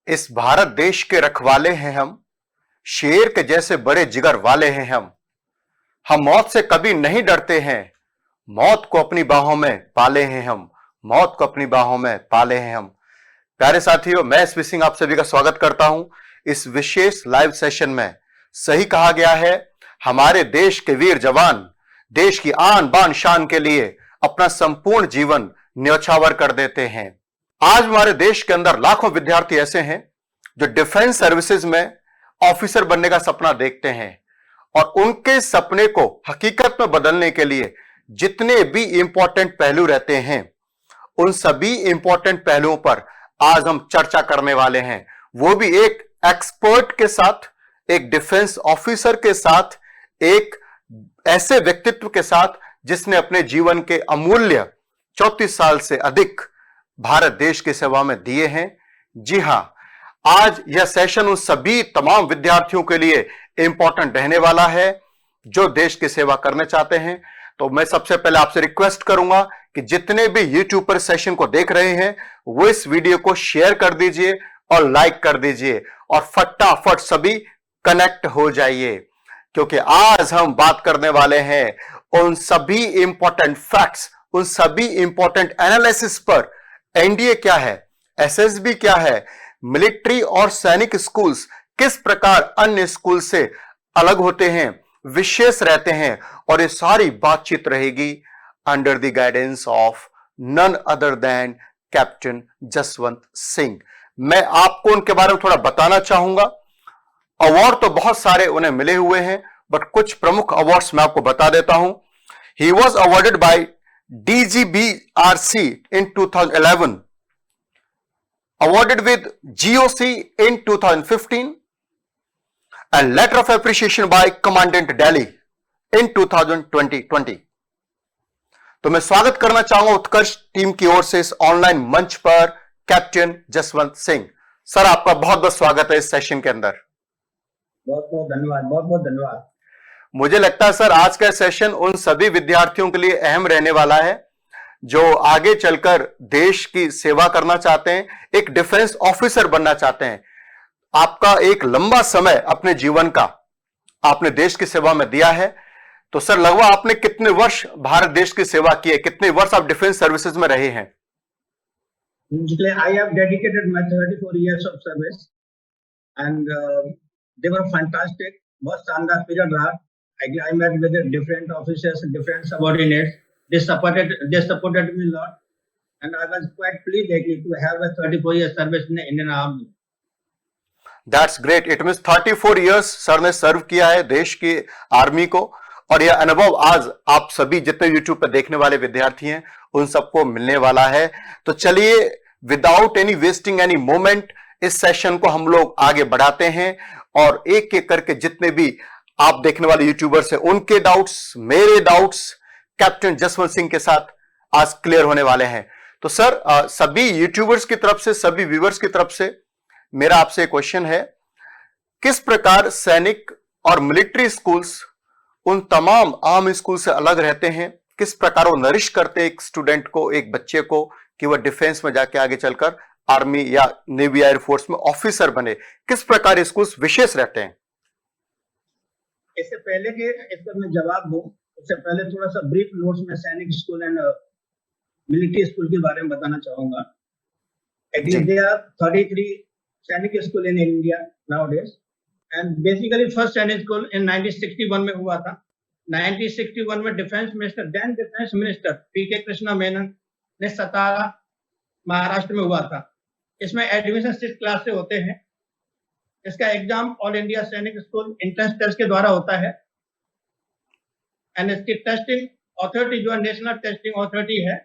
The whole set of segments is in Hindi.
इस भारत देश के रखवाले हैं हम, शेर के जैसे बड़े जिगर वाले हैं हम मौत से कभी नहीं डरते हैं, मौत को अपनी बाहों में पाले हैं हम, मौत को अपनी बाहों में पाले हैं हम। प्यारे साथियों, मैं एसपी सिंह आप सभी का स्वागत करता हूं इस विशेष लाइव सेशन में। सही कहा गया है, हमारे देश के वीर जवान देश की आन बान शान के लिए अपना संपूर्ण जीवन न्यौछावर कर देते हैं। आज हमारे देश के अंदर लाखों विद्यार्थी ऐसे हैं जो डिफेंस सर्विसेज में ऑफिसर बनने का सपना देखते हैं और उनके सपने को हकीकत में बदलने के लिए जितने भी इंपॉर्टेंट पहलू रहते हैं, उन सभी इंपॉर्टेंट पहलुओं पर आज हम चर्चा करने वाले हैं, वो भी एक एक्सपर्ट के साथ, एक डिफेंस ऑफिसर के साथ, एक ऐसे व्यक्तित्व के साथ जिसने अपने जीवन के अमूल्य 34 साल से अधिक भारत देश की सेवा में दिए हैं। जी हां, आज यह सेशन उन सभी तमाम विद्यार्थियों के लिए इंपॉर्टेंट रहने वाला है जो देश की सेवा करना चाहते हैं। तो मैं सबसे पहले आपसे रिक्वेस्ट करूंगा कि जितने भी यूट्यूब पर सेशन को देख रहे हैं वो इस वीडियो को शेयर कर दीजिए और लाइक कर दीजिए और फटाफट सभी कनेक्ट हो जाइए, क्योंकि आज हम बात करने वाले हैं उन सभी इंपॉर्टेंट फैक्ट्स, उन सभी इंपॉर्टेंट एनालिसिस पर। एनडीए क्या है, एसएसबी क्या है, मिलिट्री और सैनिक स्कूल्स किस प्रकार अन्य स्कूल से अलग होते हैं, विशेष रहते हैं, और ये सारी बातचीत रहेगी under the guidance of none other than captain Jaswant Singh. मैं आपको उनके बारे में थोड़ा बताना चाहूंगा। अवार्ड तो बहुत सारे उन्हें मिले हुए हैं, बट कुछ प्रमुख अवार्ड्स मैं आपको बता देता हूं। He was awarded by DGBRC in 2011, awarded with GOC in 2015, and letter of appreciation by Commandant Delhi in 2020। तो मैं स्वागत करना चाहूंगा उत्कर्ष टीम की ओर से इस ऑनलाइन मंच पर कैप्टन जसवंत सिंह। सर, आपका बहुत बहुत स्वागत है इस सेशन के अंदर। बहुत बहुत धन्यवाद, बहुत बहुत धन्यवाद। मुझे लगता है सर आज का सेशन उन सभी विद्यार्थियों के लिए अहम रहने वाला है जो आगे चलकर देश की सेवा करना चाहते हैं, एक डिफेंस ऑफिसर बनना चाहते हैं। आपका एक लंबा समय अपने जीवन का आपने देश की सेवा में दिया है, तो सर लगभग आपने कितने वर्ष भारत देश की सेवा की है, कितने वर्ष आप डिफेंस सर्विसेज में रहे हैं? I have dedicated my 34 years of service and they were fantastic. बहुत शानदार पीरियड रहा। I met with different officers, different subordinates. They supported me a lot, and I was quite pleased to have a 34 year service in the Indian Army. That's great. It means 34 years sir ने सर्व किया है देश की आर्मी को, और यह अनुभव आज आप सभी जितने यूट्यूब पर देखने वाले विद्यार्थी हैं उन सबको मिलने वाला है। तो चलिए, without any wasting any moment इस सेशन को हम लोग आगे बढ़ाते हैं और एक एक करके जितने भी आप देखने वाले यूट्यूबर्स हैं उनके डाउट्स, मेरे डाउट्स कैप्टन जसवंत सिंह के साथ आज क्लियर होने वाले हैं। तो सर, सभी यूट्यूबर्स की तरफ से, सभी व्यूअर्स की तरफ से मेरा आपसे क्वेश्चन है, किस प्रकार सैनिक और मिलिट्री स्कूल्स उन तमाम आम स्कूल से अलग रहते हैं? किस प्रकार वो नरिश करते हैं एक स्टूडेंट को, एक बच्चे को, कि वह डिफेंस में जाके आगे चलकर आर्मी या नेवी एयर फोर्स में ऑफिसर बने? किस प्रकार स्कूल्स विशेष रहते हैं? इससे पहले कि इसका मैं जवाब दूं, उससे पहले थोड़ा सा ब्रीफ नोट्स में सैनिक स्कूल एंड मिलिट्री स्कूल के बारे में बताना चाहूंगा। There are 33 Sainik school in India nowadays, and basically first Sainik school in 1961 में हुआ था। 1961 में defence minister, then defence minister PK Krishna Menon ने सतारा महाराष्ट्र में हुआ था। इसमें एडमिशन 6 क्लास से होते हैं। इसका exam all India Sainik school entrance test के द्वारा होता है, एंड इसकी टेस्टिंग अथॉरिटी जो नेशनल टेस्टिंग अथॉरिटी है,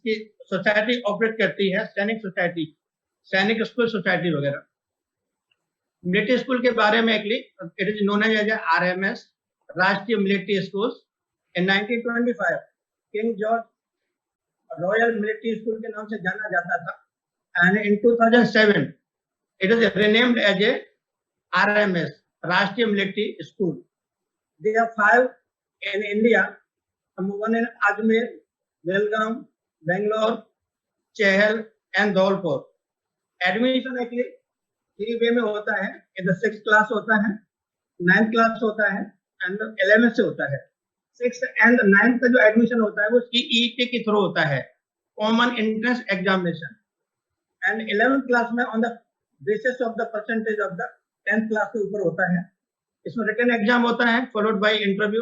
कि सोसाइटी ऑपरेट करती है, Sainik society, Sainik school society वगैरह। मिलिट्री स्कूल के बारे में it is known as RMS, Rashtriya military school. In 1925 King George Royal Military school के नाम से जाना जाता था, and in 2007 it is renamed as a RMS, Rashtriya military school. There are 5 in India, one in Ajmer, Belgaum, Bangalore, Chehal and Dholpur. Admission actually 3 वे में होता है। इधर 6 क्लास होता है, 9 क्लास होता है एंड 11 से होता है। 6 एंड 9 का जो एडमिशन होता है वो सीईटी के थ्रू होता है, common entrance examination. And 11th class में on the basis of the percentage of the 10th class के ऊपर होता है। इसमें रिटन एग्जाम होता है followed by interview,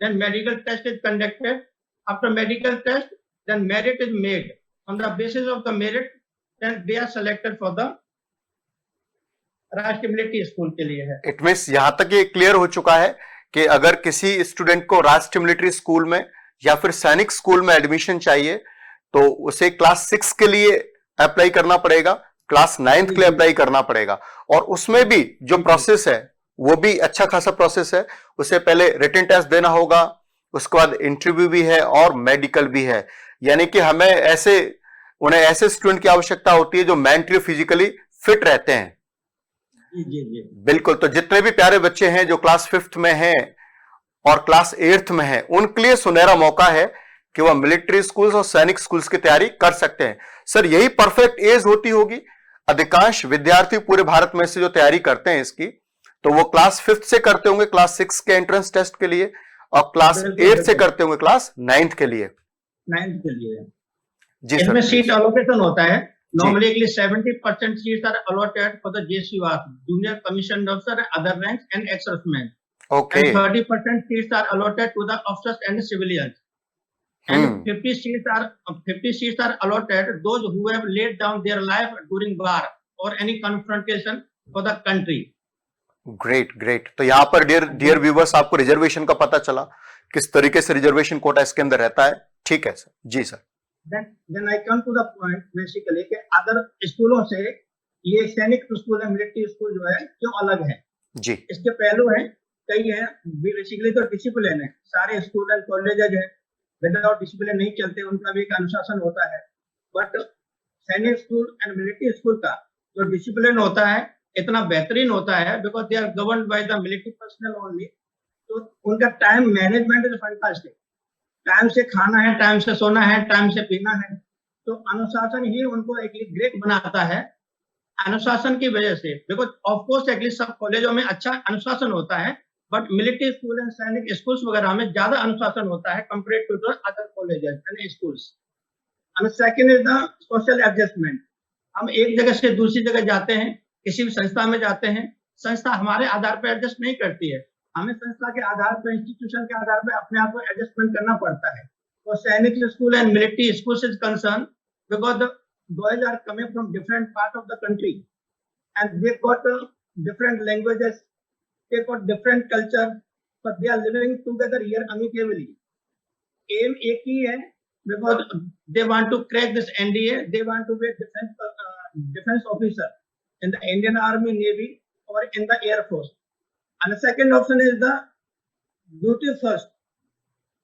then medical test is conducted. After medical test then merit is made, on the basis of the merit then they are selected for the Rashtriya military school के लिए है। इट मीन्स यहां तक ये क्लियर हो चुका है कि अगर किसी स्टूडेंट को राष्ट्रीय मिलिट्री स्कूल में या फिर सैनिक स्कूल में एडमिशन चाहिए तो उसे क्लास 6 के लिए अप्लाई करना पड़ेगा, क्लास 9th के लिए अप्लाई करना पड़ेगा। और उसमें भी जो प्रोसेस है वो भी अच्छा खासा प्रोसेस है। उसे पहले रिटन टेस्ट देना होगा, उसके बाद इंटरव्यू भी है और मेडिकल भी है। यानी कि उन्हें ऐसे स्टूडेंट की आवश्यकता होती है जो मेंटली फिजिकली फिट रहते हैं। जी। बिल्कुल। तो जितने भी प्यारे बच्चे हैं जो क्लास 5th में हैं और क्लास 8th में हैं, उनके लिए सुनहरा मौका है कि वह मिलिट्री स्कूल्स और सैनिक स्कूल्स की तैयारी कर सकते हैं। सर यही परफेक्ट एज होती होगी। अधिकांश विद्यार्थी पूरे भारत में से जो तैयारी करते हैं इसकी, तो वो क्लास 5th से करते होंगे क्लास 6 के एंट्रेंस टेस्ट के लिए, और क्लास 8 से करते होंगे क्लास 9th के लिए। 9th के लिए जी सर। इसमें सीट अलोकेशन होता है। Normally 70% seats are allotted for the JCOs, junior commissioned officer, other ranks and ex-servicemen. Okay. And 30% seats are allotted to the officers and civilians. And 50 seats are allotted those who have laid down their life during war or any confrontation for the country. Great. तो यहाँ पर डियर व्यूवर्स आपको रिजर्वेशन का पता चला, किस तरीके से रिजर्वेशन कोटा इसके अंदर रहता है। ठीक है सर। जी sir. Then I come to the point basically कि अदर स्कूलों से ये सैनिक स्कूल है, मिलिट्री स्कूल जो है क्यों अलग है। जी। इसके पहलू हैं, कई हैं। बेसिकली तो डिसिप्लिन है। सारे स्कूल एंड कॉलेजेज है विदाउट डिसिप्लिन नहीं चलते, उनका भी एक अनुशासन होता है। बट सैनिक स्कूल एंड मिलिट्री स्कूल का जो डिसिप्लिन होता है इतना बेहतरीन होता है because they are governed by the military personnel only. तो उनका time management is fantastic. Time से खाना है, टाइम से सोना है, टाइम से पीना है। तो अनुशासन ही उनको एक ग्रेट बनाता है। अनुशासन की वजह से, बिकॉज ऑफ कोर्स एटलीस्ट सब कॉलेजों में अच्छा अनुशासन होता है, but military school and Sainik schools वगैरह में ज्यादा अनुशासन होता है compared to the other colleges and schools. And second is the social adjustment. हम एक जगह से दूसरी जगह जाते हैं, किसी भी संस्था में जाते हैं, संस्था हमारे आधार पर एडजस्ट नहीं करती है। हमें संस्था के आधार पर, इंस्टीट्यूशन के आधार पर अपने आप को एडजस्टमेंट करना पड़ता है। तो Sainik school and military school is concern because the boys are coming from different part of the country and they got different languages, they got different culture, but they are living together here amicably. Aim एक ही है because they want to crack this NDA, they want to be defence officer in the Indian Army, Navy or in the Air Force. And the second option is the duty first.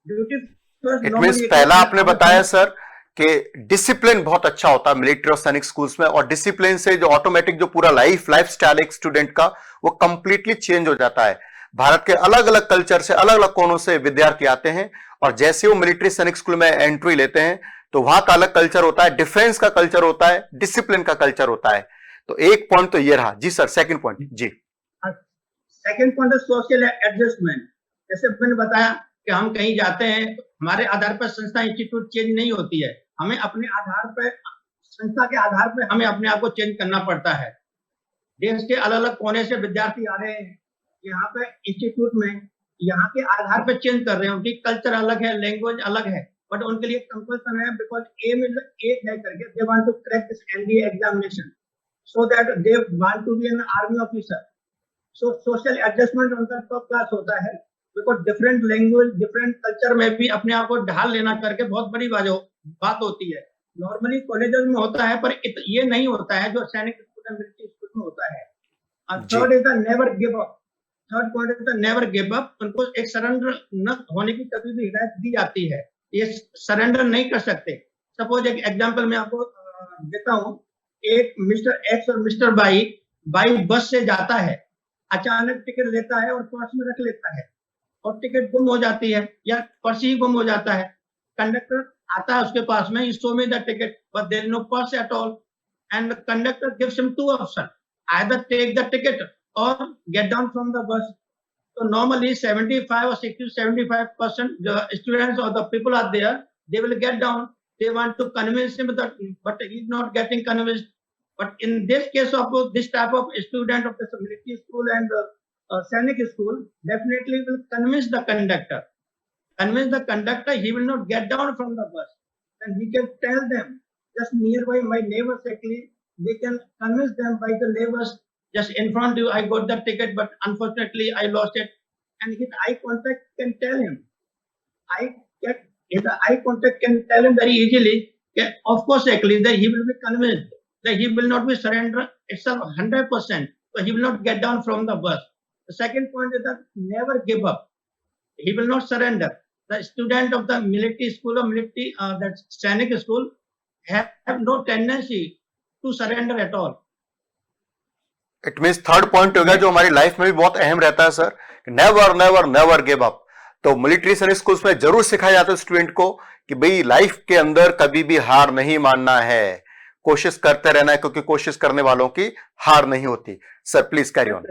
Duty first. It means पहला आपने बताया सर कि डिसिप्लिन बहुत अच्छा होता है मिलिट्री और सैनिक स्कूल्स में, और डिसिप्लिन से जो ऑटोमेटिक जो पूरा लाइफ स्टाइल एक स्टूडेंट का वो कंप्लीटली चेंज हो जाता है। भारत के अलग अलग कल्चर से, अलग अलग कोनों से विद्यार्थी आते हैं, और जैसे वो मिलिट्री सैनिक स्कूल में एंट्री लेते हैं तो वहां का अलग कल्चर होता है, डिफेंस का कल्चर होता है, डिसिप्लिन का कल्चर होता है। तो एक पॉइंट तो ये रहा। जी सर, सेकंड पॉइंट। जी। सेकंड पॉइंट है सोशल एडजस्टमेंट। जैसे मैंने बताया कि हम कहीं जाते हैं, हमारे आधार पर संस्था इंस्टीट्यूट चेंज नहीं होती है, हमें अपने आधार पर, संस्था के आधार पर हमें अपने आप को चेंज करना पड़ता है। देश के अलग अलग कोने से विद्यार्थी आ रहे हैं यहाँ पे इंस्टीट्यूट में, यहाँ के आधार पर चेंज कर रहे हैं। उनकी कल्चर अलग है, लैंग्वेज अलग है, बट उनके लिए कंपल्सन है बिकॉज एम इज एक है करके they want to crack this NDA examination so that they want to be an army officer. So social adjustment उनका top class होता है because different language, different culture में भी अपने आप को ढाल लेना करके बहुत बड़ी बात होती है। नॉर्मली कॉलेजेस में होता है पर ये नहीं होता है जो सैनिक स्कूल मिलिट्री स्कूल में होता है। Third is the never give up. Third point is the never give up. उनको एक सरेंडर न होने की कभी भी हिदायत दी जाती है, ये सरेंडर नहीं कर सकते। सपोज एक एग्जांपल मैं आपको देता हूँ। एक मिस्टर एक्स और मिस्टर बाई बस से जाता है, अचानक टिकट लेता है और पर्स में रख लेता है और टिकट गुम हो जाती है या पर्स ही गुम हो जाता है। कंडक्टर आता है उसके पास में, show me the ticket but there is no purse at all and conductor gives him two option, either take the ticket or get down from the bus. So normally 75 or 60 to 75% the students or the people are there, they will get down. They want to convince him that, but he's not getting convinced. But in this case of this type of student of the military school and Sainik school, definitely will convince the conductor. Convince the conductor, he will not get down from the bus. And he can tell them, just nearby my neighbors actually, they can convince them by the neighbors, just in front of you, I got the ticket, but unfortunately I lost it. And his eye contact can tell him. His eye contact can tell him very easily, of course, actually, that he will be convinced that he will not be surrender itself 100%. So he will not get down from the bus. The second point is that never give up. He will not surrender. The student of the military school or military that Sainik school have no tendency to surrender at all. It means third point हो गया जो हमारी लाइफ में भी बहुत अहम रहता है sir, never never never give up. तो मिलिट्री सैनिक स्कूल्स में जरूर सिखाया जाता है स्टूडेंट को कि भाई लाइफ के अंदर कभी भी हार नहीं मानना है, कोशिश करते रहना है, क्योंकि कोशिश करने वालों की हार नहीं होती। Sir please carry on.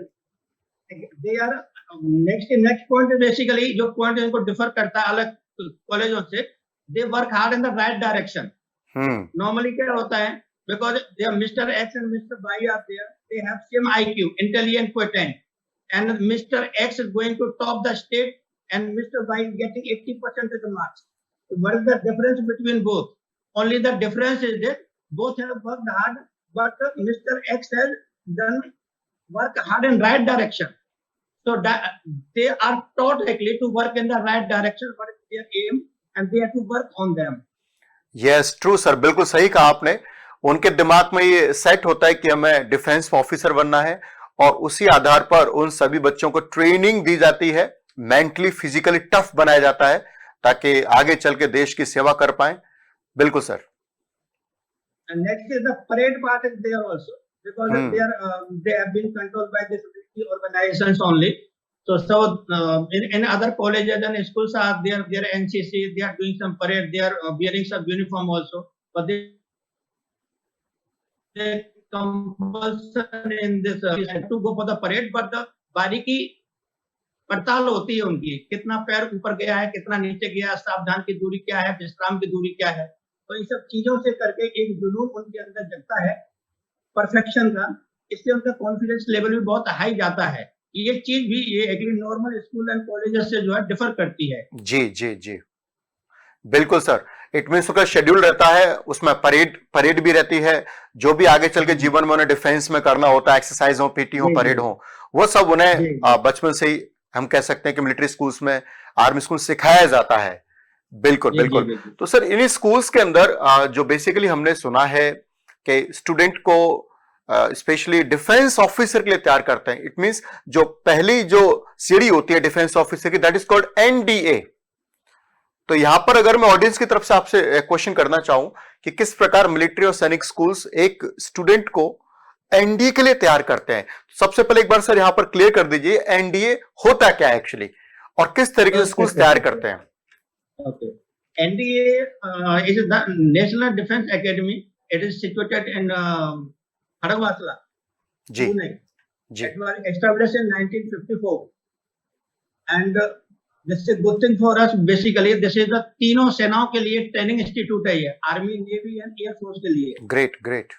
They are next point basically जो पॉइंट इनको डिफर करता है अलग कॉलेजों से, they work hard in the right direction. Normally क्या होता है, because they are Mr. X and Mr. Y are there, they have same IQ, intelligent quotient, and Mr. X is going to top the state and Mr. Y is getting 80% of the marks. So what is the difference between both? Only the difference is that both have worked hard, but Mr. X has done work hard in right direction. So that they are taught actually to work in the right direction, what is their aim, and they have to work on them. Yes, true sir, बिल्कुल सही कहा आपने। उनके दिमाग में ये सेट होता है कि हमें डिफेंस ऑफिसर बनना है, और उसी आधार पर उन सभी बच्चों को ट्रेनिंग दी जाती है, मेंटली फिजिकली टफ बनाया जाता है ताकि आगे चल के देश की सेवा कर पाए। बिल्कुल sir. And next is the parade part is there also, because they have been controlled by this organizations only. So in other colleges and schools are there NCC, they are doing some parade, they are wearing some uniform also, but they compulsion in this to go for the parade, but the बारीकी पड़ताल होती है उनकी, कितना पैर ऊपर गया है, कितना नीचे गया, सावधान की दूरी क्या है, विश्राम की दूरी क्या है। तो इन सब चीजों से करके एक जुनून उनके अंदर जगता है परफेक्शन का, इससे उनका कॉन्फिडेंस लेवल भी बहुत हाई जाता है। ये चीज भी ये actually normal school and colleges से जो है डिफर करती है। जी जी जी बिल्कुल सर। इट मीन्स उसका शेड्यूल रहता है, उसमें परेड भी रहती है, जो भी आगे चल के जीवन में उन्हें डिफेंस में करना होता है, एक्सरसाइज हो, पीटी हो, परेड हो, वो सब उन्हें बचपन से ही हम कह सकते हैं कि मिलिट्री स्कूल्स में, आर्मी स्कूल सिखाया जाता है। बिल्कुल बिल्कुल। तो सर इन स्कूल्स के अंदर जो बेसिकली हमने सुना है कि स्टूडेंट को स्पेशली डिफेंस ऑफिसर के लिए तैयार करते हैं। इट मींस जो पहली जो सीढ़ी होती है डिफेंस ऑफिसर की, दैट इज कॉल्ड एनडीए। तो यहां पर अगर मैं ऑडियंस की तरफ से आपसे क्वेश्चन करना चाहूं कि किस प्रकार मिलिट्री और सैनिक स्कूल्स एक स्टूडेंट को एनडीए के लिए तैयार करते हैं, सबसे पहले एक बार सर यहां पर क्लियर कर दीजिए एनडीए होता क्या है एक्चुअली, और किस तरीके से स्कूल्स तैयार करते हैं। Okay. NDA is the National Defense Academy. It is situated in Khadagwasla, Pune. It was established in 1954. And this is a good thing for us. Basically, this is the तीनों सेनाओं के लिए ट्रेनिंग इंस्टीट्यूट है ये, army, navy and air force के लिए। Great great.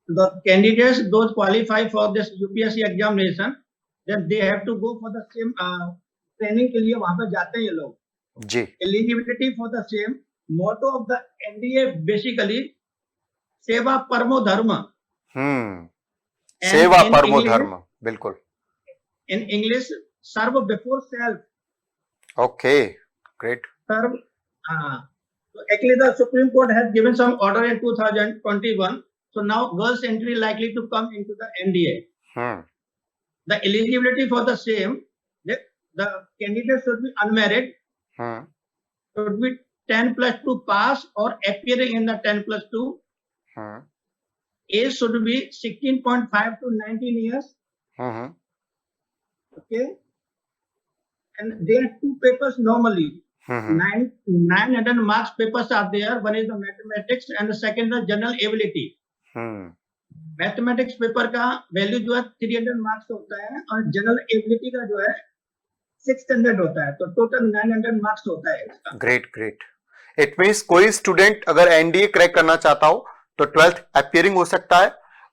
The candidates those qualify for this UPSC examination, then they have to go for the same training के लिए वहां पर जाते हैं ये लोग। जी। Eligibility for the same. Motto of the NDA basically सेवा परमो धर्म। सेवा परमो धर्म, बिल्कुल। In English, serve before self. Okay, great. Serve. So actually, the Supreme Court has given some order in 2021. So now girls entry likely to come into the NDA. The eligibility for the same, the candidate should be unmarried. Should be 10+2 pass or appearing in the 10+2. Age should be 16.5 to 19 years. Okay. And there are two papers normally. 900 marks papers are there. One is the mathematics and the second the general ability. Mathematics paper का वैल्यू जो है 300 मार्क्स होता है और जनरल एबिलिटी का जो है 600 होता है, तो टोटल 900 मार्क्स होता है इसका। Great great. इट मीन्स कोई स्टूडेंट अगर एनडीए क्रैक करना चाहता हो तो 12th अपीयरिंग हो सकता है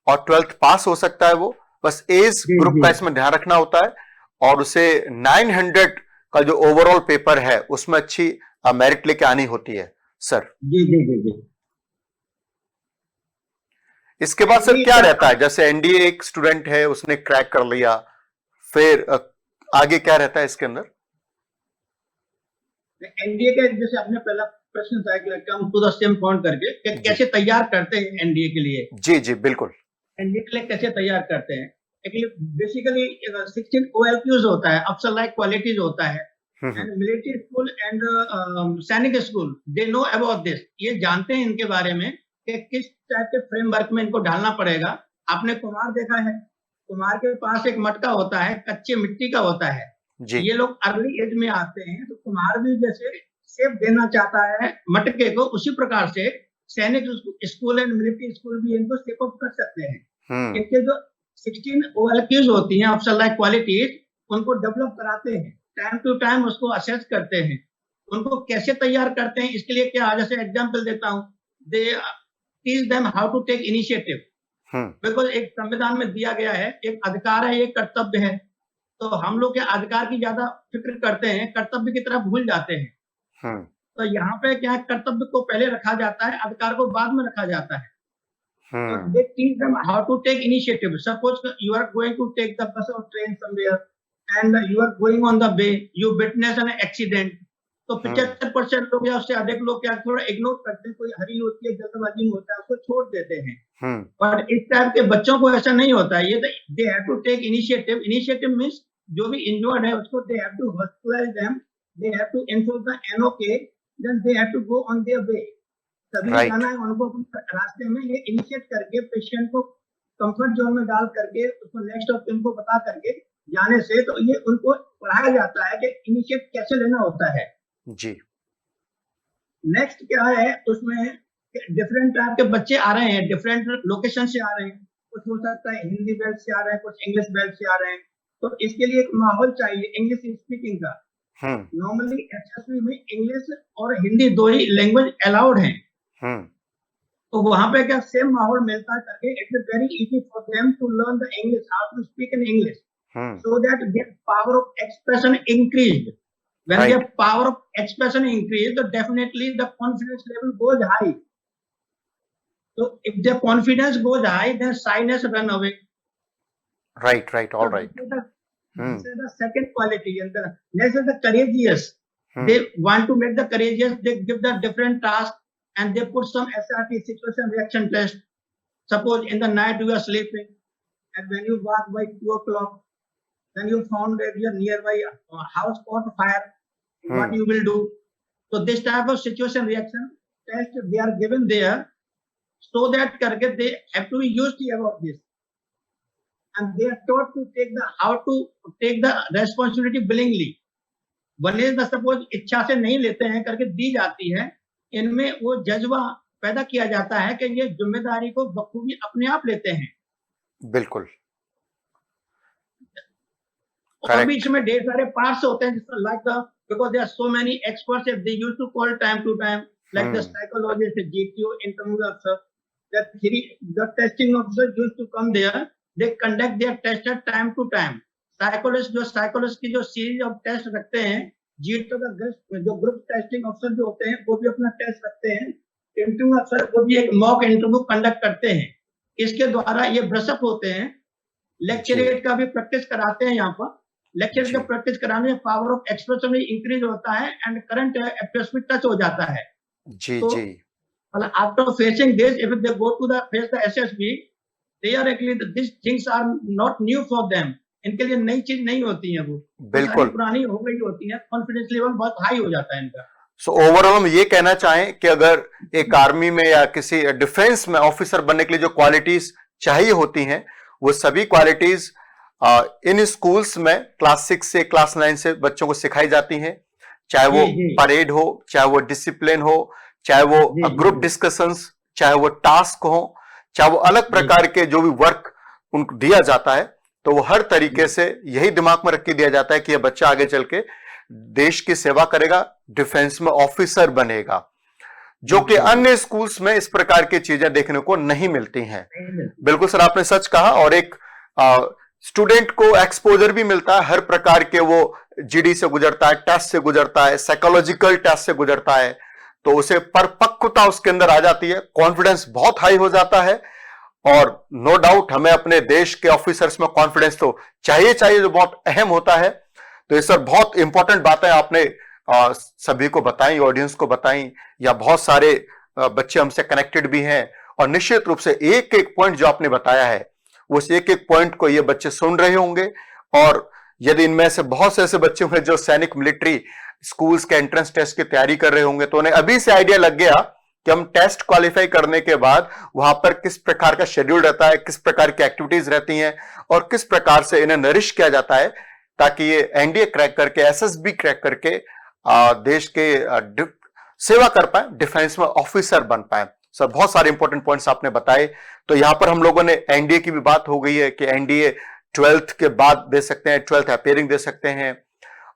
और 12th पास हो सकता है। वो बस एज ग्रुप का इसमें ध्यान रखना होता है और उसे 900 का जो ओवरऑल पेपर है उसमें अच्छी मेरिट लेके आनी होती है सर। जी जी जी जी। इसके बाद सर क्या रहता है, जैसे एनडीए एक स्टूडेंट है उसने क्रैक कर लिया, फिर आगे क्या रहता है इसके अंदर? एनडीए के जैसे आपने पहला प्रश्न था कि come to the same point करके कि कैसे तैयार करते हैं एनडीए के लिए। जी जी बिल्कुल। एनडीए के लिए कैसे तैयार करते हैं, बेसिकली 16 OLQs होता है, अफसर लाइक क्वालिटीज होता है, एंड मिलिट्री स्कूल एंड सैनिक school they know about this, ये जानते हैं इनके बारे में कि किस टाइप के फ्रेमवर्क में इनको ढालना पड़ेगा। आपने कुम्हार देखा है, कुम्हार के पास एक मटका होता है, कच्चे मिट्टी का होता है जी। ये लोग अर्ली एज में आते हैं, तो कुम्हार भी जैसे शेप देना चाहता है मटके को, उसी प्रकार से सैनिक स्कूल एंड मिलिट्री स्कूल भी इनको शेप अप कर सकते हैं। इनके जो 16 OLQs होती हैं, अफसर लाइक क्वालिटीज, उनको डेवलप कराते हैं, टाइम टू टाइम उसको असेस करते हैं। उनको कैसे तैयार करते हैं इसके लिए क्या, जैसे एग्जांपल देता हूँ, they teach them how to take initiative, because एक संविधान में दिया गया है, एक अधिकार है, एक कर्तव्य है, तो हम लोग के अधिकार की ज्यादा फिक्र करते हैं, कर्तव्य की तरफ भूल जाते हैं। तो यहाँ पे क्या है, कर्तव्य को पहले रखा जाता है, अधिकार को बाद में रखा जाता है। So they teach them how to take initiative. Suppose you are going to take the bus or train somewhere and you are going on the way, you witness an accident. तो 75% लोग या उससे अधिक लोग क्या थोड़ा इग्नोर करते हैं, कोई हरी होती है, जल्दबाजी में होता है, उसको छोड़ देते हैं। पर इस टाइप के बच्चों को ऐसा नहीं होता है, ये they have to take initiative. Initiative means जो भी इंजर्ड है उसको they have to hospitalise them, they have to inform the NOK, then they have to go on their way. तभी जाना है उनको रास्ते में, ये इनिशिएट करके पेशेंट को कंफर्ट जोन में डाल करके उसको नेक्स्ट ऑफ इनको बता करके जाने से, तो ये उनको पढ़ाया जाता है कि इनिशिएट कैसे लेना होता है जी। नेक्स्ट क्या है, उसमें डिफरेंट टाइप के बच्चे आ रहे हैं, डिफरेंट लोकेशन से आ रहे हैं, कुछ हो सकता है हिंदी बेल्ट से आ रहे हैं, कुछ इंग्लिश बेल्ट से आ रहे हैं, तो इसके लिए एक माहौल चाहिए इंग्लिश स्पीकिंग का। नॉर्मली एसएसबी में इंग्लिश और हिंदी दो ही लैंग्वेज अलाउड हैं, तो वहां पे क्या सेम माहौल मिलता करके it is very easy for them to learn the English, how to speak in English, so that their power of expression increased. When their power of expression increased, then definitely the confidence level goes high. So if their confidence goes high, then shyness run away. Right, all right. This is the second quality, and the next is the courageous. They want to make the courageous. They give the different tasks and they put some SRT, situation reaction test. Suppose in the night you are sleeping, and when you walk by 2 o'clock, then you found that you are nearby house caught fire. What you will do? So this type of situation reaction test they are given there, so that karke they have to be used about this, and they are taught to take the how to take the responsibility willingly. One is the suppose इच्छा से नहीं लेते हैं करके दी जाती है, इनमें वो जज्बा पैदा किया जाता है कि ये जिम्मेदारी को बखूबी अपने आप लेते हैं। बिल्कुल। और भी इसमें ढेर सारे पार्ट्स होते हैं, जिसमें like the because there are so many experts they used to call time to time, like the psychologist, the GTO, interview officer, the testing officer used to come there, they conduct their test at time to time. Psychologist की जो series of test रखते हैं, GTO का जो group testing officer जो होते हैं वो भी अपना टेस्ट रखते हैं, इंटरव्यू अफसर वो भी एक मॉक इंटरव्यू कंडक्ट करते हैं, इसके द्वारा ये ब्रशअप होते हैं। लेक्चरेट का भी प्रैक्टिस कराते हैं, यहाँ पर लेक्चर का प्रैक्टिस कराने में पावर ऑफ एक्सप्रेशन भी इंक्रीज होता है एंड करंट अफेयर्स में टच हो जाता है। जी तो, जी। मतलब after facing this, if they go to the face the SSB, they are actually this things are not new for them, इनके लिए नई चीज नहीं होती है, वो बिल्कुल पुरानी हो गई होती है, कॉन्फिडेंस लेवल बहुत हाई हो जाता है इनका। सो ओवरऑल हम ये कहना चाहें कि अगर एक आर्मी में या किसी डिफेंस में ऑफिसर बनने के लिए जो क्वालिटीज चाहिए होती हैं, वो सभी क्वालिटीज इन स्कूल्स में क्लास 6 से क्लास 9 से बच्चों को सिखाई जाती हैं, चाहे वो परेड हो, चाहे वो डिसिप्लिन हो, चाहे वो ग्रुप डिस्कशंस, चाहे वो टास्क हो, चाहे वो अलग प्रकार के जो भी वर्क उनको दिया जाता है, तो वो हर तरीके से यही दिमाग में रख के दिया जाता है कि यह बच्चा आगे चल के देश की सेवा करेगा, डिफेंस में ऑफिसर बनेगा, जो कि अन्य स्कूल्स में इस प्रकार की चीजें देखने को नहीं मिलती हैं। बिल्कुल सर, आपने सच कहा। और एक स्टूडेंट को एक्सपोजर भी मिलता है, हर प्रकार के वो जीडी से गुजरता है, टेस्ट से गुजरता है, साइकोलॉजिकल टेस्ट से गुजरता है, तो उसे परिपक्वता उसके अंदर आ जाती है, कॉन्फिडेंस बहुत हाई हो जाता है। और नो डाउट हमें अपने देश के ऑफिसर्स में कॉन्फिडेंस तो चाहिए, जो बहुत अहम होता है। तो ये सर बहुत इंपॉर्टेंट बातें आपने सभी को बताई, ऑडियंस को बताई, या बहुत सारे बच्चे हमसे कनेक्टेड भी हैं। और निश्चित रूप से एक एक पॉइंट जो आपने बताया है, उस एक एक पॉइंट को ये बच्चे सुन रहे होंगे। और यदि इनमें से बहुत से ऐसे बच्चे होंगे जो सैनिक मिलिट्री स्कूल्स के एंट्रेंस टेस्ट की तैयारी कर रहे होंगे, तो उन्हें अभी से आइडिया लग गया कि हम टेस्ट क्वालिफाई करने के बाद वहां पर किस प्रकार का शेड्यूल रहता है, किस प्रकार की एक्टिविटीज रहती हैं, और किस प्रकार से इन्हें नरिश किया जाता है, ताकि ये एनडीए क्रैक करके, एसएसबी क्रैक करके देश के सेवा कर पाए, डिफेंस में ऑफिसर बन पाए। सर बहुत सारे इंपॉर्टेंट पॉइंट्स आपने बताए। तो यहां पर हम लोगों ने एनडीए की भी बात हो गई है कि एनडीए 12th के बाद दे सकते हैं, 12th अपेयरिंग दे सकते हैं।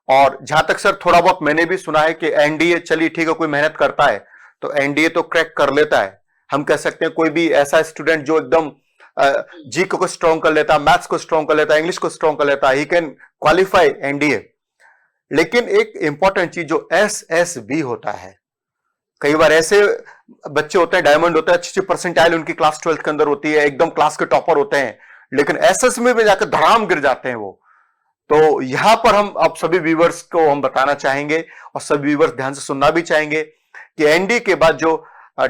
और जहां तक सर थोड़ा बहुत मैंने भी सुना है कि एनडीए, चलिए ठीक है, कोई मेहनत करता है तो एनडीए तो क्रैक कर लेता है। हम कह सकते हैं कोई भी ऐसा स्टूडेंट जो एकदम जी को स्ट्रॉन्ग कर लेता है, मैथ्स को स्ट्रॉन्ग कर लेता है, इंग्लिश को स्ट्रॉन्ग कर लेता है, ही कैन क्वालिफाई एनडीए। लेकिन एक इंपॉर्टेंट चीज जो एसएसबी होता है, कई बार ऐसे बच्चे होते हैं, डायमंड होता है, अच्छी परसेंटाइल उनकी क्लास 12th के अंदर होती है, एकदम क्लास के टॉपर होते हैं, लेकिन एसएस में भी जाकर धड़ाम गिर जाते हैं वो। तो यहां पर हम अब सभी व्यूअर्स को हम बताना चाहेंगे, और सभी व्यूअर्स ध्यान से सुनना भी चाहेंगे, कि एनडी के बाद जो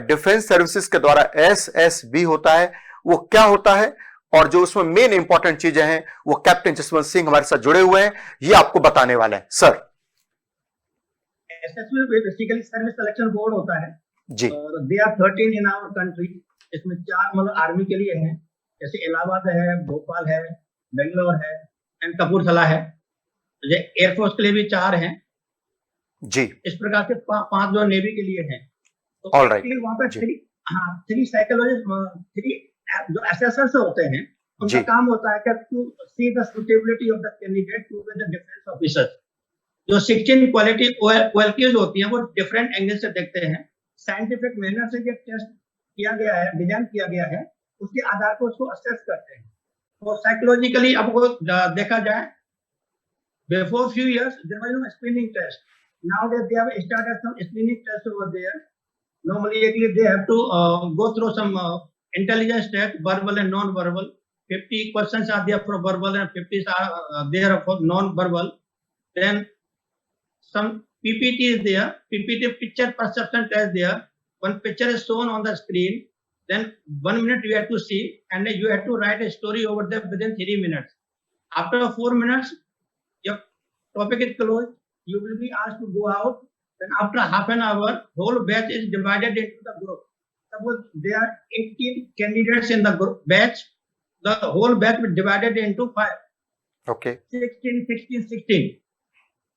डिफेंस सर्विसेज के द्वारा एसएसबी होता है वो क्या होता है, और जो उसमें मेन इंपॉर्टेंट चीजें हैं वो कैप्टन जसवंत सिंह हमारे साथ जुड़े हुए हैं, ये आपको बताने वाले हैं। Sir SSB basically service selection board होता है जी, और they are 13 in our country. इसमें 4 मतलब आर्मी के लिए हैं, जैसे इलाहाबाद है, भोपाल है, बेंगलोर है एंड कपूरथला है। ये एयरफोर्स के लिए भी 4 हैं जी। इस प्रकार से 5 जो नेवी के लिए हैं। तो Alright. वहां पर 3 साइकोलॉजिस्ट, 3 जो एसेसर्स होते हैं, उनका जी। काम होता है कि to see the suitability of the candidate to be the defence officer. जो 16 क्वालिटीज होती हैं वो डिफरेंट एंगल से देखते हैं, साइंटिफिक मैनर से ये टेस्ट किया गया है, डिजाइन किया गया है, उसके आधार पर उसको असेस करते हैं। और साइकोलॉजिकली अब वो देखा जाए, before few years there was no screening test, nowadays they have started some screening tests over there. Normally they have to go through some intelligence test, verbal and non-verbal. 50 questions are there for verbal and 50 are there for non-verbal. Then some PPT is there, PPT picture perception test there. One picture is shown on the screen, then 1 minute you have to see, and then you have to write a story over there within 3 minutes. After 4 minutes, your topic is closed. You will be asked to go out. Then after half an hour, whole batch is divided into the group. Suppose there are 18 candidates in the group batch. The whole batch will be divided into 5. Okay. 16, 16, 16.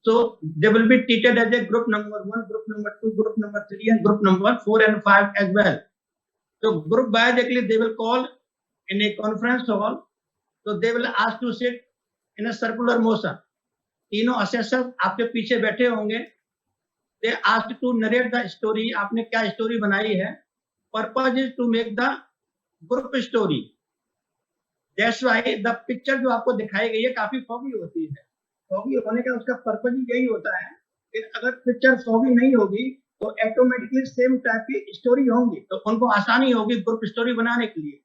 So they will be treated as a group number 1, group number 2, group number 3, and group number 4 and 5 as well. So group biologically they will call in a conference hall. So they will ask to sit in a circular motion. तीनों असेसर आपके पीछे बैठे होंगे। They asked to narrate the story, आपने क्या स्टोरी बनाई है। Purpose is to make the group story. That's why the picture जो आपको दिखाई गई है काफी फॉगी होती है। फॉगी होने का उसका पर्पज ही यही होता है कि अगर पिक्चर फॉगी नहीं होगी तो ऑटोमेटिकली सेम टाइप की स्टोरी होंगी, तो उनको आसानी होगी ग्रुप स्टोरी बनाने के लिए।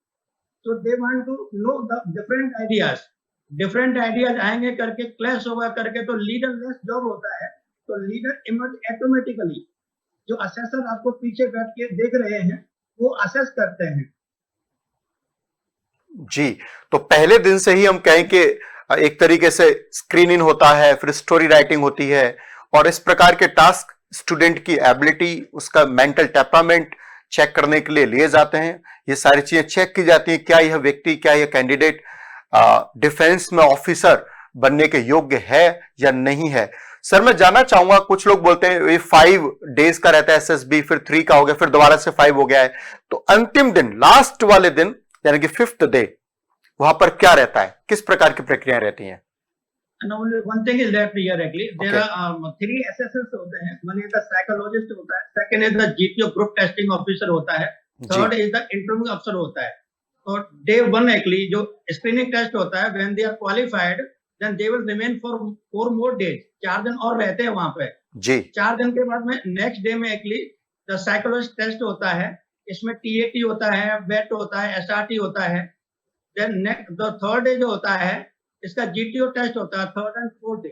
So they want to know the different ideas आएंगे करके, क्लैश होगा करके, तो लीडर लेस जॉब होता है, तो लीडर इमर्ज ऑटोमेटिकली। जो असेसर आपको पीछे बैठ के देख रहे हैं वो असेस करते हैं। जी, तो पहले दिन से ही हम कहें कि एक तरीके से स्क्रीन इन होता है, फिर स्टोरी राइटिंग होती है, और इस प्रकार के टास्क स्टूडेंट की एबिलिटी, उसका मेंटल टेम्परामेंट चेक करने के लिए लिए जाते हैं। ये सारी चीजें चेक की जाती हैं, क्या यह व्यक्ति, क्या यह कैंडिडेट डिफेंस में ऑफिसर बनने के योग्य है या नहीं है। सर मैं जानना चाहूंगा, कुछ लोग बोलते हैं ये 5 डेज का रहता है एसएसबी, फिर 3 का हो गया, फिर दोबारा से 5 हो गया है, तो अंतिम दिन, लास्ट वाले दिन यानी कि 5th डे, वहां पर क्या रहता है, किस प्रकार की प्रक्रियाएं रहती हैं? And only one thing is left here actually. There Okay. are 3 SSS होते हैं. One is the psychologist होता है, second is the GPO group testing officer होता है, third is the interview officer होता है. और day 1 actually जो screening test होता है, when they are qualified, then they will remain for 4 more days. 4 दिन और रहते हैं वहां पे. जी 4 दिन के बाद में next day में actually the psychologist test होता है. इसमें TAT होता है, VET होता है, SRT होता है. Then next the third day जो होता है इसका GTO टेस्ट होता है, 3rd and 4th डे.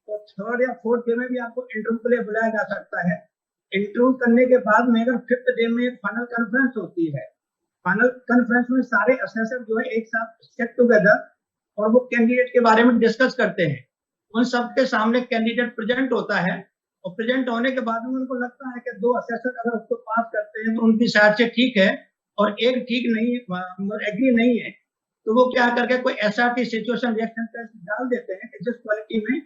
तो 3rd या 4th डे में भी आपको इंटरव्यू के लिए बुलाया जा सकता है. इंटरव्यू करने के बाद में अगर 5th डे में एक फाइनल कॉन्फ्रेंस होती है. फाइनल कॉन्फ्रेंस में सारे असेसर जो है एक साथ सेट टुगेदर और वो कैंडिडेट के बारे में डिस्कस करते हैं. उन सबके सामने कैंडिडेट प्रेजेंट होता है और प्रेजेंट होने के बाद में उनको लगता है कि 2 असेसर अगर उसको पास करते हैं तो उनकी साइड से ठीक है और एक ठीक नहीं, एग्री नहीं है, तो वो क्या करके कोई SRT सिचुएशन रिएक्शन टेस्ट डाल देते हैं कि जिस क्वालिटी में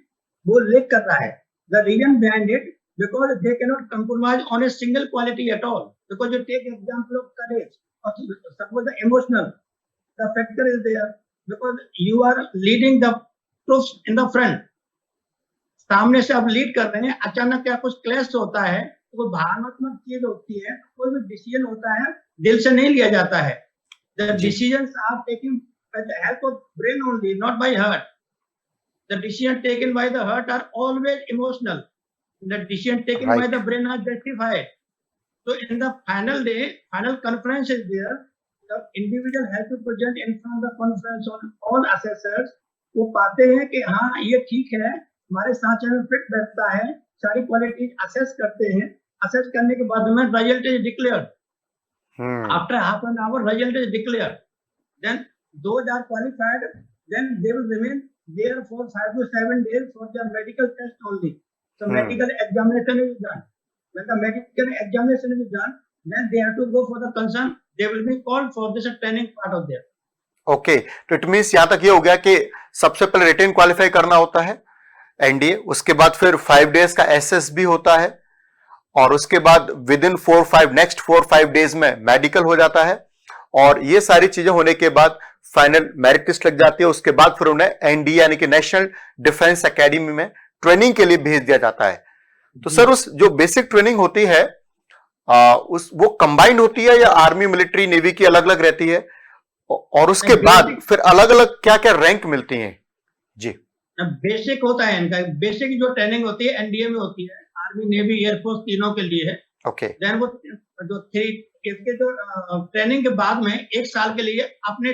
वो लेक कर रहा है. The reason behind it because they can not compromise on a single quality at all, because you take example of courage और suppose the emotional, the factor is there because you are leading the troops in the front. सामने से आप लीड कर रहे हैं, अचानक क्या कुछ क्लैश होता है, तो कोई भावनात्मक चीज होती है, कोई भी डिसीजन होता है दिल से नहीं लिया जाता है. The decisions are taken by the help of brain only, not by heart. The decisions taken by the heart are always emotional. The decisions taken by the brain are justified. So in the final day, final conference is there. The individual has to present in front of the conference on all assessors. वो पाते हैं कि हाँ ये ठीक है, हमारे सांचे में फिट बैठता है, सारी क्वालिटी असेस करते हैं. असेस करने के बाद में result is declared. After half an hour, result is declared. Then those are qualified. Then they will remain there for 5 to 7 days for their medical test only. So medical examination is done. When the medical examination is done, then they have to go for the concern. They will be called for this training part of there. Okay, तो इट मीन्स यहां तक ये हो गया कि सबसे पहले रिटेन क्वालिफाई करना होता है एनडीए, उसके बाद फिर 5 डेज का एसएसबी होता है और उसके बाद विद इन 4-5 नेक्स्ट 4-5 डेज में मेडिकल हो जाता है और ये सारी चीजें होने के बाद फाइनल मेरिट लिस्ट लग जाती है. उसके बाद फिर उन्हें एनडीए यानी कि नेशनल डिफेंस एकेडमी में ट्रेनिंग के लिए भेज दिया जाता है. तो सर उस जो बेसिक ट्रेनिंग होती है उस वो कंबाइंड होती है या आर्मी मिलिट्री नेवी की अलग अलग रहती है और उसके बाद फिर अलग अलग क्या क्या रैंक मिलती हैं? जी बेसिक होता है इनका. बेसिक जो ट्रेनिंग होती है एनडीए में होती है, आर्मी नेवी एयरफोर्स तीनों के लिए है. ओके. देन वो जो इसके जो ट्रेनिंग के बाद में 1 साल के लिए अपने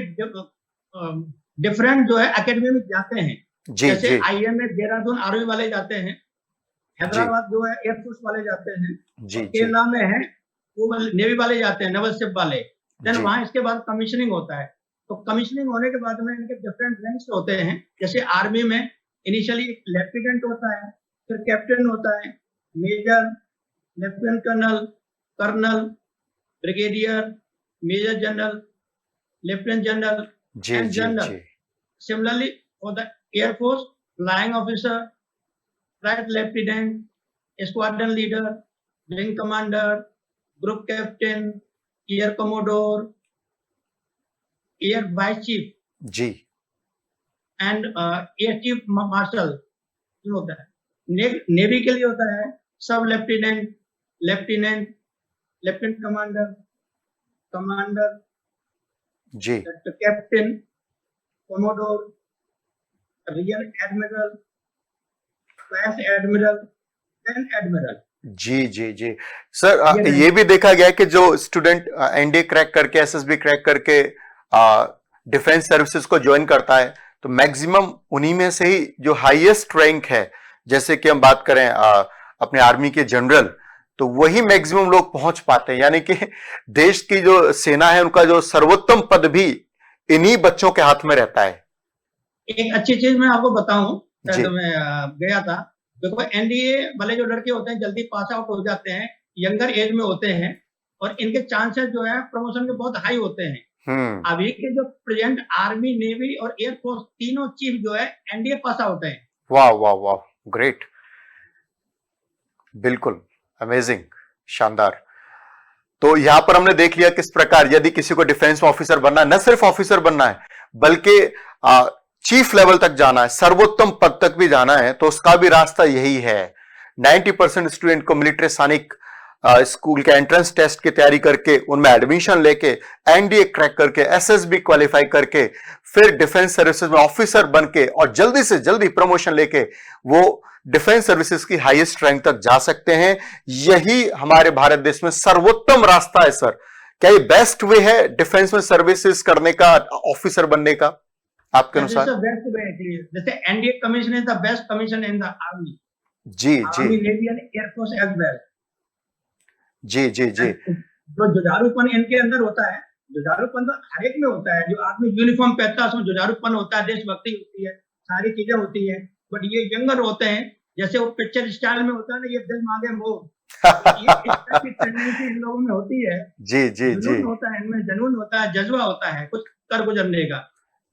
डिफरेंट जो है एकेडमी में जाते हैं. जैसे आईएमए देहरादून आर्मी वाले जाते हैं, हैदराबाद जो है एयरफोर्स वाले जाते हैं, केरला में है वो नेवी वाले जाते हैं, नेवल शिप वाले. देन वहां इसके बाद कमीशनिंग होता है. तो कमीशनिंग होने के बाद में इनके डिफरेंट रैंक्स होते हैं. जैसे आर्मी में इनिशियली लेफ्टिनेंट होता है, फिर कैप्टन होता है, major, lieutenant colonel, colonel, brigadier, major general, lieutenant general and general. Similarly for the air force, flying officer, flight lieutenant, squadron leader, wing commander, group captain, air commodore, air vice chief जी एंड एयर चीफ मार्शल होता है. नेवी के लिए होता है sub lieutenant, lieutenant, lieutenant commander, commander जी, captain, commodore, rear admiral, vice admiral, then admiral. जी जी जी सर, ये भी देखा गया है कि जो स्टूडेंट एनडीए क्रैक करके एसएसबी क्रैक करके डिफेंस सर्विसेज को ज्वाइन करता है तो मैक्सिमम उन्हीं में से ही जो हाईएस्ट रैंक है, जैसे कि हम बात करें अपने आर्मी के जनरल, तो वही मैक्सिमम लोग पहुंच पाते हैं. यानी कि देश की जो सेना है उनका जो सर्वोत्तम पद भी इन्हीं बच्चों के हाथ में रहता है. एक अच्छी चीज मैं आपको बताऊं, मैं गया था, देखो एनडीए वाले जो लड़के होते हैं जल्दी पास आउट हो जाते हैं, यंगर एज में होते हैं और इनके चांसेस जो है प्रमोशन के बहुत हाई होते हैं. अभी के जो प्रेजेंट आर्मी, नेवी और एयरफोर्स तीनों चीफ जो है एनडीए पास आउट है। वाह वाह वाह, ग्रेट, बिल्कुल अमेजिंग, शानदार। तो यहां पर हमने देख लिया किस प्रकार यदि किसी को डिफेंस में ऑफिसर बनना है, न सिर्फ ऑफिसर बनना है बल्कि चीफ लेवल तक जाना है, सर्वोत्तम पद तक भी जाना है, तो उसका भी रास्ता यही है। 90% स्टूडेंट को मिलिट्री सैनिक स्कूल के एंट्रेंस टेस्ट की तैयारी करके उनमें एडमिशन लेके एनडीए क्रैक करके एसएसबी क्वालिफाई करके फिर डिफेंस सर्विसेज में ऑफिसर बनके और जल्दी से जल्दी प्रमोशन लेके वो डिफेंस सर्विसेज की हाईएस्ट रैंक तक जा सकते हैं। यही हमारे भारत देश में सर्वोत्तम रास्ता है। सर, क्या ये बेस्ट वे है डिफेंस में सर्विसेज करने का, ऑफिसर बनने का आपके अनुसार? जैसे NDA commission is the best commission in the army. जी जी, army, navy and airforce as well. जी जी जी, जो जुझारूपन इनके अंदर होता है, जुझारूपन तो हर एक में होता है। जो आदमी यूनिफॉर्म पहनता है उसमें जुझारूपन होता है, देशभक्ति होती है, सारी चीजें होती है। बट ये यंगर होते हैं, जैसे वो पिक्चर स्टाइल में होता है ना, ये दिल मांगे मोह, ये इस तरह की टेंडेंसी इन लोगों में होती है। जी जी जी, जुनून होता है इनमें, जुनून होता है, जज्बा होता है कुछ कर गुजरने का।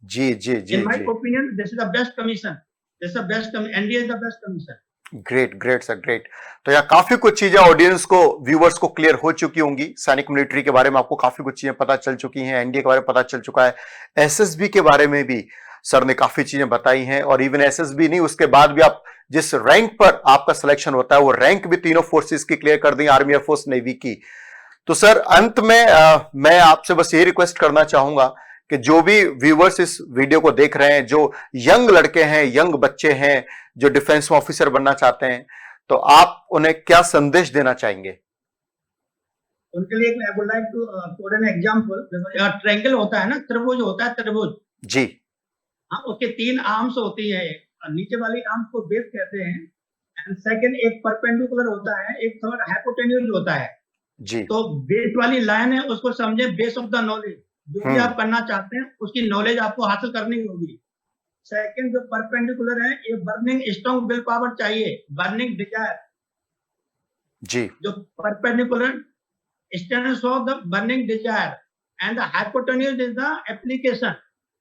जी जी जी, in my opinion this is the best commission, this is the best, NDA is the best commission. Great great sir, great. तो यहाँ काफी कुछ चीजें ऑडियंस को, व्यूवर्स को क्लियर हो चुकी होंगी। सैनिक मिलिट्री के बारे में आपको काफी कुछ चीजें पता चल चुकी हैं, एनडीए के बारे में पता चल चुका है, एसएसबी के बारे में भी सर ने काफी चीजें बताई हैं। और इवन एसएसबी नहीं, उसके बाद भी आप जिस रैंक पर आपका सिलेक्शन होता है वो रैंक भी तीनों फोर्सेस की क्लियर कर दी, आर्मी, एयरफोर्स, नेवी की। तो सर अंत में मैं आपसे बस ये रिक्वेस्ट करना चाहूंगा कि जो भी व्यूवर्स इस वीडियो को देख रहे हैं, जो यंग लड़के हैं, यंग बच्चे हैं जो डिफेंस में ऑफिसर बनना चाहते हैं, तो आप उन्हें क्या संदेश देना चाहेंगे? उनके लिए I would like to quote an example. Triangle होता है ना, त्रिभुज होता है, त्रिभुज जी, हाँ, उसके 3 आर्म्स होती है। नीचे वाली आर्म्स को बेस कहते हैं, एंड सेकंड एक परपेंडिकुलर होता है, एक थर्ड हाइपोटेन्यूज होता है जी। तो बेस वाली लाइन है, उसको समझे बेस ऑफ द नॉलेज। जो भी आप करना चाहते हैं उसकी नॉलेज आपको हासिल करनी होगी। सेकंड जो परपेंडिकुलर है, ये बर्निंग स्ट्रॉन्ग विल पावर चाहिए, बर्निंग डिजायर जी। जो perpendicular stands for the burning desire, and the hypotenuse is the application.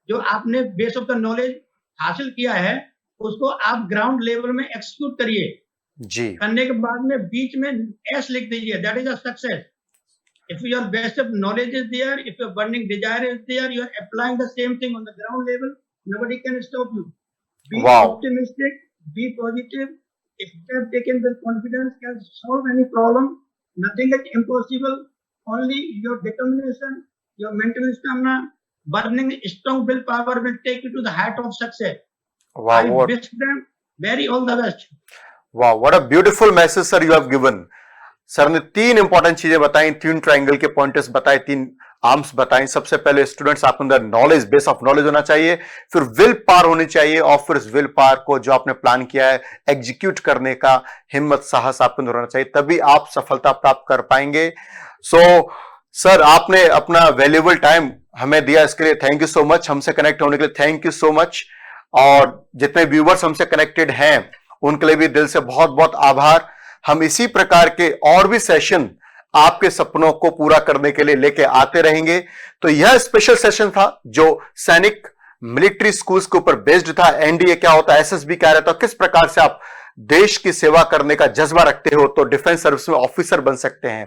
जो आपने बेस ऑफ द नॉलेज हासिल किया है उसको आप ग्राउंड लेवल में एक्सिक्यूट करिए जी। करने के बाद में बीच में एस लिख दीजिए, that is a success. If your base of knowledge is there, if your burning desire is there, you are applying the same thing on the ground level. Nobody can stop you. Be Wow. optimistic, be positive. Step taken with confidence can solve any problem. Nothing is impossible. Only your determination, your mental stamina, burning strong willpower will take you to the height of success. Wow, I what, wish them very all the best. wow, what a beautiful message, sir, you have given. Sir ने 3 इंपॉर्टेंट चीजें बताई, 3 ट्रायंगल के पॉइंटर्स बताए, 3 आर्म्स बताई। सबसे पहले स्टूडेंट्स, आपके अंदर नॉलेज, बेस ऑफ नॉलेज होना चाहिए, फिर विल पावर होनी चाहिए, और फिर इस विल पावर को जो आपने प्लान किया है एग्जीक्यूट करने का हिम्मत, साहस आपके अंदर होना चाहिए, तभी आप सफलता प्राप्त कर पाएंगे। सो सर, आपने अपना वैल्यूएबल टाइम हमें दिया, इसके लिए थैंक यू सो मच। हमसे कनेक्ट होने के लिए थैंक यू सो मच। और जितने व्यूवर्स हमसे कनेक्टेड हैं उनके लिए भी दिल से बहुत बहुत आभार। हम इसी प्रकार के और भी सेशन आपके सपनों को पूरा करने के लिए लेके आते रहेंगे। तो यह स्पेशल सेशन था जो सैनिक मिलिट्री स्कूल्स के ऊपर बेस्ड था। एनडीए क्या होता है, एसएसबी क्या रहता है, किस प्रकार से आप देश की सेवा करने का जज्बा रखते हो तो डिफेंस सर्विस में ऑफिसर बन सकते हैं।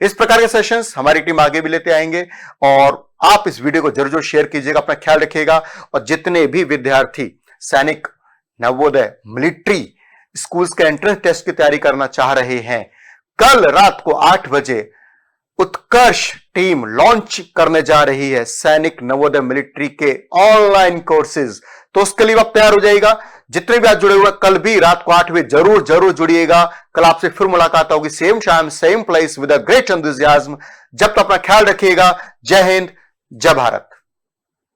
इस प्रकार के सेशंस हमारी टीम आगे भी लेते आएंगे, और आप इस वीडियो को जरूर जरूर शेयर कीजिएगा, अपना ख्याल रखिएगा। और जितने भी विद्यार्थी सैनिक, नवोदय, मिलिट्री स्कूल्स के एंट्रेंस टेस्ट की तैयारी करना चाह रहे हैं, कल रात को 8 बजे उत्कर्ष टीम लॉन्च करने जा रही है सैनिक नवोदय मिलिट्री के ऑनलाइन कोर्सेज। तो उसके लिए आप तैयार हो जाइएगा। जितने भी आज जुड़े हुए, कल भी रात को 8 बजे जरूर जरूर जुड़िएगा। कल आपसे फिर मुलाकात होगी, same time same place, with a great enthusiasm. जब तक अपना ख्याल रखिएगा। जय हिंद, जय भारत।